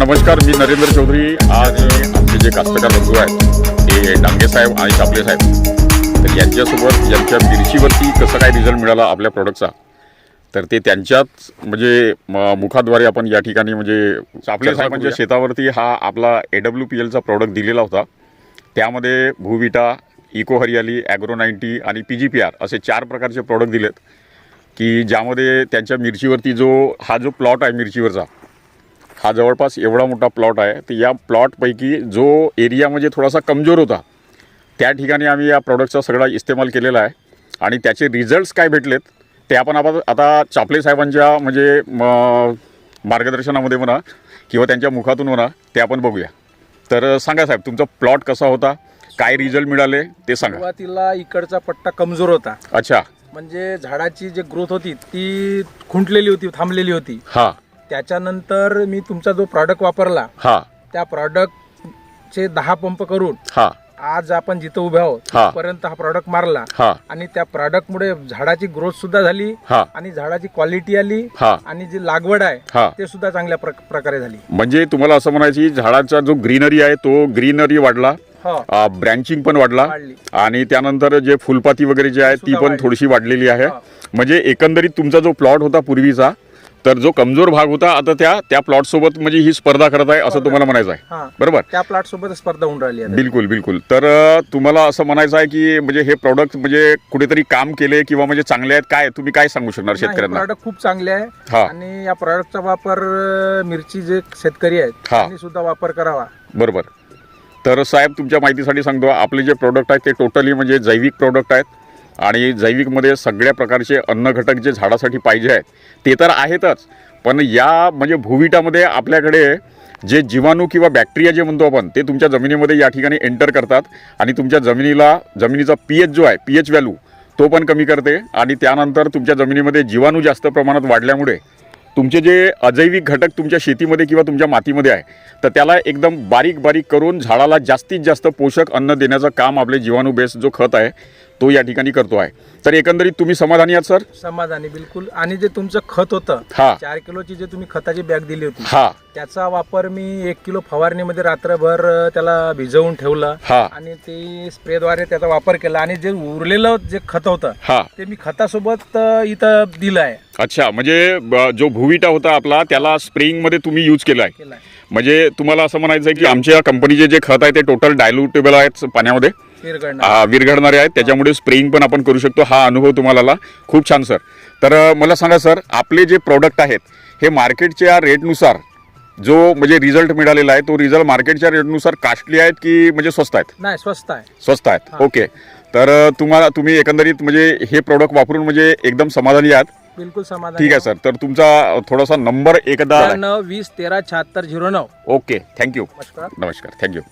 नमस्कार, मी नरेंद्र चौधरी। आज आमचे जे कास्तकार बंधू आहेत ते डांगे साहेब आणि चापले साहेब, तर यांच्यासोबत यांच्या मिरचीवरती कसं काय रिझल्ट मिळाला आपल्या प्रोडक्टचा, तर ते त्यांच्याच म्हणजे मुखाद्वारे आपण या ठिकाणी म्हणजे चापले साहेबांच्या शेतावरती हा आपला AWPLचा प्रोडक्ट दिलेला होता। त्यामध्ये भूविटा, इको हरियाली, ॲग्रो 90 आणि PGPR असे 4 प्रकारचे प्रोडक्ट दिलेत की ज्यामध्ये त्यांच्या मिरचीवरती हा जो प्लॉट आहे मिरचीवरचा, हा जवळपास एवढा मोठा प्लॉट आहे। तर या प्लॉटपैकी जो एरिया म्हणजे थोडासा कमजोर होता त्या ठिकाणी आम्ही या प्रोडक्टचा सगळा इस्तेमाल केलेला आहे आणि त्याचे रिझल्ट्स काय भेटलेत ते आपण आता चापले साहेबांच्या म्हणजे मार्गदर्शनामध्ये म्हणा किंवा त्यांच्या मुखातून म्हणा ते आपण बघूया। तर सांगा साहेब, तुमचा प्लॉट कसा होता, काय रिझल्ट मिळाले ते सांगा। सुरुवातीला इकडचा पट्टा कमजोर होता। अच्छा, म्हणजे झाडाची जी ग्रोथ होती ती खुंटलेली होती, थांबलेली होती। हां, त्याच्यानंतर मी तुमचा जो प्रॉडक्ट वापरला, हां, त्या प्रॉडक्टचे 10 पंप करून हां, आज आपण जिथं उभे आहोत तिथपर्यंत हा प्रॉडक्ट मारला आणि त्या प्रॉडक्ट मुळे झाडाची ग्रोथ सुद्धा झाली आणि झाडाची क्वालिटी आली आणि जी लागवड आहे ते सुद्धा चांगल्या प्रकारे झाली। म्हणजे तुम्हाला असं म्हणायची झाडाचा जो ग्रीनरी आहे तो ग्रीनरी वाढला, ब्रँचिंग पण वाढला आणि त्यानंतर जे फुलपाती वगैरे जे आहे ती पण थोडीशी वाढलेली आहे। म्हणजे एकंदरीत तुमचा जो प्लॉट होता पूर्वीचा, तर जो कमजोर भाग होता आता त्या प्लॉट सोबत म्हणजे ही स्पर्धा करत आहे असं तुम्हाला म्हणायचं आहे, बरोबर? त्या प्लॉट सोबत स्पर्धा होऊन राहिली आहे। बिलकुल बिलकुल। तर तुम्हाला असं म्हणायचं आहे की म्हणजे हे प्रोडक्ट म्हणजे कुठेतरी काम केले किंवा म्हणजे चांगले आहेत, काय तुम्ही काय सांगू शकणार शेतकऱ्यांना? प्रॉडक्ट खूप चांगले आहे आणि या प्रॉडक्टचा वापर मिरची जे शेतकरी आहेत त्यांनी सुद्धा वापर करावा, बरोबर? तर साहेब, तुमच्या माहितीसाठी सांगतो, आपले जे प्रोडक्ट आहेत ते टोटली म्हणजे जैविक प्रोडक्ट आहेत आणि जैविकमध्ये सगळ्या प्रकारचे अन्न घटक जे झाडासाठी पाहिजे आहेत ते तर आहेतच, पण या म्हणजे भूविटामध्ये आपल्याकडे जे जीवाणू किंवा बॅक्टेरिया जे म्हणतो आपण ते तुमच्या जमिनीमध्ये या ठिकाणी एंटर करतात आणि तुमच्या जमिनीचा pH जो आहे, pH व्हॅल्यू तो पण कमी करते आणि त्यानंतर तुमच्या जमिनीमध्ये जीवाणू जास्त प्रमाणात वाढल्यामुळे तुमचे जे अजैविक घटक तुमच्या शेतीमध्ये किंवा तुमच्या मातीमध्ये आहे तर त्याला एकदम बारीक बारीक करून झाडाला जास्तीत जास्त पोषक अन्न देण्याचं काम आपले जीवाणू बेस जो खत आहे तो या ठिकाणी करतो आहे। तर एकंदरीत तुम्ही समाधानी आहात सर? समाधानी बिलकुल। आणि जे तुमचं खत होतं 4 किलोची जे तुम्ही खताची बॅग दिली होती त्याचा वापर मी 1 किलो फवारणीमध्ये रात्रभर त्याला भिजवून ठेवलं आणि ते स्प्रेद्वारे त्याचा वापर केला आणि जे उरलेलं जे खत होतं ते मी खतासोबत इथं दिलं आहे। अच्छा, म्हणजे जो भूविटा होता आपला त्याला स्प्रेइंग मध्ये तुम्ही यूज केलाय, म्हणजे तुम्हाला असं म्हणायचं आहे की आमच्या कंपनीचे जे खत आहे ते टोटल डायल्युटेबल आहेत, पाण्यामध्ये विरघळणारे आहेत, त्याच्यामुळे स्प्रेइंग पण आपण करू शकतो। हा अनुभव तुम्हाला आला, खूप छान सर। तर मला सांगा सर, आपले जे प्रोडक्ट आहेत हे मार्केटच्या रेटनुसार जो म्हणजे रिझल्ट मिळालेला आहे तो रिझल्ट मार्केटच्या रेटनुसार कॉस्टली आहेत की म्हणजे स्वस्त आहेत? नाही, स्वस्त आहे। स्वस्त आहेत, ओके। तर तुम्ही एकंदरीत म्हणजे हे प्रोडक्ट वापरून म्हणजे एकदम समाधानी आहात? बिलकुल समाधानी। ठीक आहे सर, तर तुमचा थोडासा नंबर एकदा 9 20 13 76 09। ओके, थँक्यू, नमस्कार, थँक्यू।